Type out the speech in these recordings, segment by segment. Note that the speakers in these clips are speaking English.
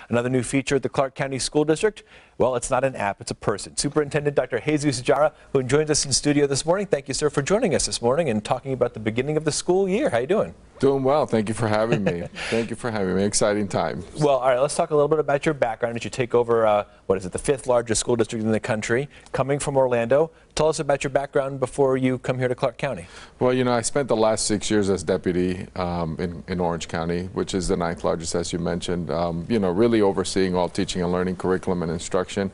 Another new feature at the Clark County School District. Well, it's not an app, it's a person. Superintendent Dr. Jesus Jara, who joins us in studio this morning. Thank you, sir, for joining us this morning and talking about the beginning of the school year. How you doing? Doing well. Thank you for having me. Thank you for having me. Exciting time. Well, all right, let's talk a little bit about your background as you take over, what is it, the 5th largest school district in the country, coming from Orlando. Tell us about your background before you come here to Clark County. Well, you know, I spent the last 6 years as deputy in Orange County, which is the 9th largest, as you mentioned, you know, really overseeing all teaching and learning, curriculum and instruction.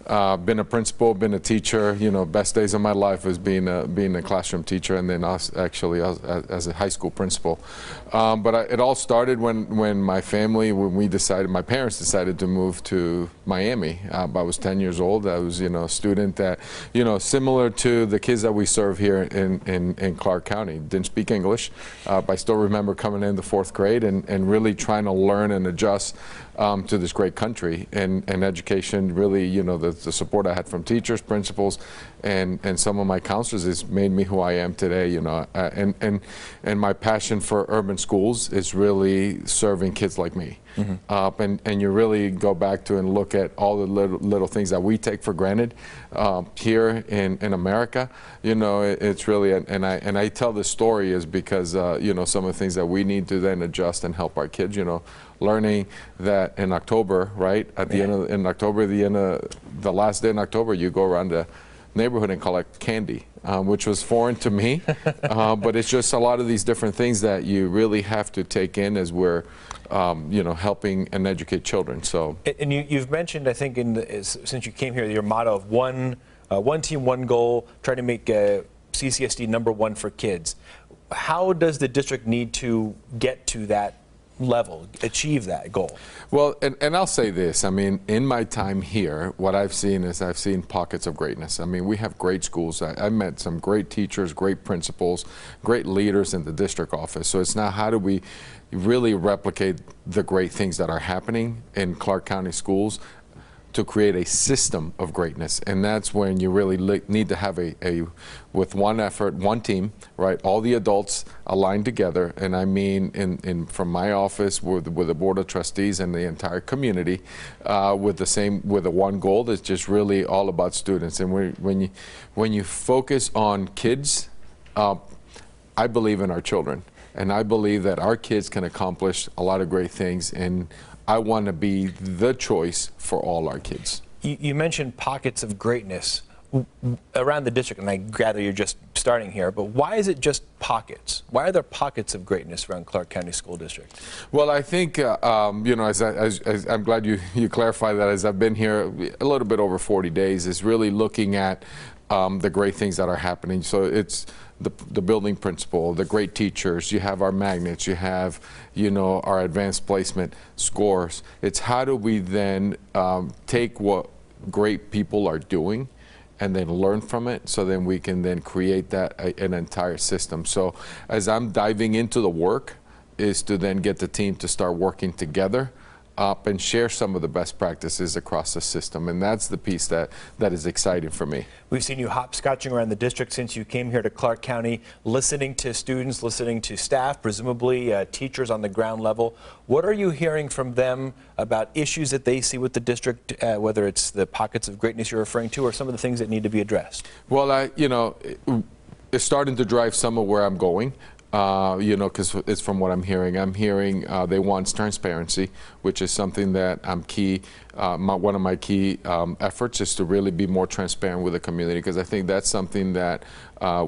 Been a principal, been a teacher. You know, best days of my life was being a classroom teacher, and then actually as a high school principal. But it all started when my parents decided to move to Miami. I was 10 years old. I was, you know, a student that, you know, similar to the kids that we serve here in Clark County. Didn't speak English, but I still remember coming in the 4th grade and really trying to learn and adjust to this great country, and education. Really, you know, the support I had from teachers, principals, and some of my counselors has made me who I am today. You know, and my passion for urban schools is really serving kids like me. Mm-hmm. And you really go back to and look at all the little things that we take for granted here in America. You know, it's really, and I tell this story is because you know, some of the things that we need to then adjust and help our kids. You know, learning that in October, right at the end of the last day in October, you go around the neighborhood and collect candy, which was foreign to me. But it's just a lot of these different things that you really have to take in as we're you know, helping and educate children. So, and you've mentioned, I think, since you came here, your motto of one team, one goal, trying to make CCSD #1 for kids. How does the district need to get to that level, achieve that goal? Well, and I'll say this, I mean, in my time here, what I've seen is I've seen pockets of greatness. I mean, we have great schools. I met some great teachers, great principals, great leaders in the district office. So it's now, how do we really replicate the great things that are happening in Clark County schools to create a system of greatness? And that's when you really need to have with one effort, one team, right? All the adults aligned together, and I mean from my office with the Board of Trustees and the entire community, with the one goal that's just really all about students. And when you focus on kids, I believe in our children, and I believe that our kids can accomplish a lot of great things, and I want to be the choice for all our kids. You mentioned pockets of greatness around the district, and I gather you're just starting here, but why is it just pockets? Why are there pockets of greatness around Clark County School District? Well, I think, you know, as I'm glad you clarified that, as I've been here a little bit over 40 days, is really looking at the great things that are happening. So it's the building principal, the great teachers, you have our magnets, you have, you know, our advanced placement scores. It's how do we then take what great people are doing and then learn from it, so then we can then create that an entire system. So as I'm diving into the work, is to then get the team to start working together up and share some of the best practices across the system, and that's the piece that is exciting for me. We've seen you hopscotching around the district since you came here to Clark County, listening to students, listening to staff, presumably teachers on the ground level. What are you hearing from them about issues that they see with the district, whether it's the pockets of greatness you're referring to or some of the things that need to be addressed? Well, you know, it's starting to drive some of where I'm going. You know, because it's from what I'm hearing. I'm hearing they want transparency, which is something that I'm key. One of my key efforts is to really be more transparent with the community, because I think that's something that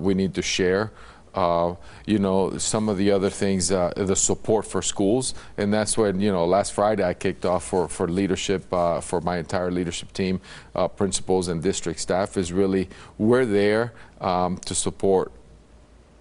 we need to share. You know, some of the other things, the support for schools, and that's when, you know, last Friday I kicked off for leadership, for my entire leadership team, principals and district staff, is really, we're there to support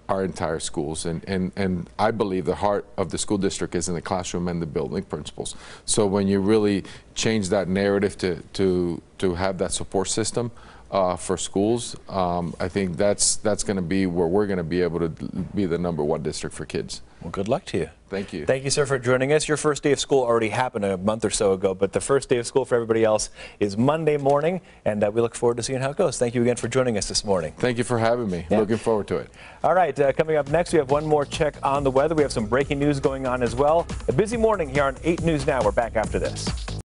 our entire schools, and I believe the heart of the school district is in the classroom and the building principals. So when you really change that narrative to have that support system for schools, I think that's going to be where we're going to be able to be the #1 district for kids. Well, good luck to you. Thank you. Thank you, sir, for joining us. Your first day of school already happened a month or so ago, but the first day of school for everybody else is Monday morning, and we look forward to seeing how it goes. Thank you again for joining us this morning. Thank you for having me. Yeah. Looking forward to it. All right, coming up next, we have one more check on the weather. We have some breaking news going on as well. A busy morning here on 8 News Now. We're back after this.